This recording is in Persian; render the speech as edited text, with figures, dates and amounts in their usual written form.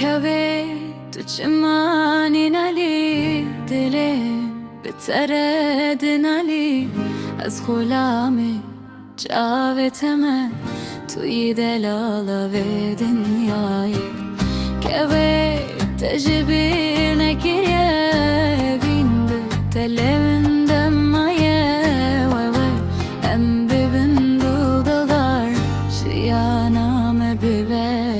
كبيت وجماني نالي دلي بترد نالي از غلامي جاوتمه توی دلالا به دنیای كبيت تجبي نكريا بين تلمن دمايا وي ام ببن دلدار شيانا مبيبي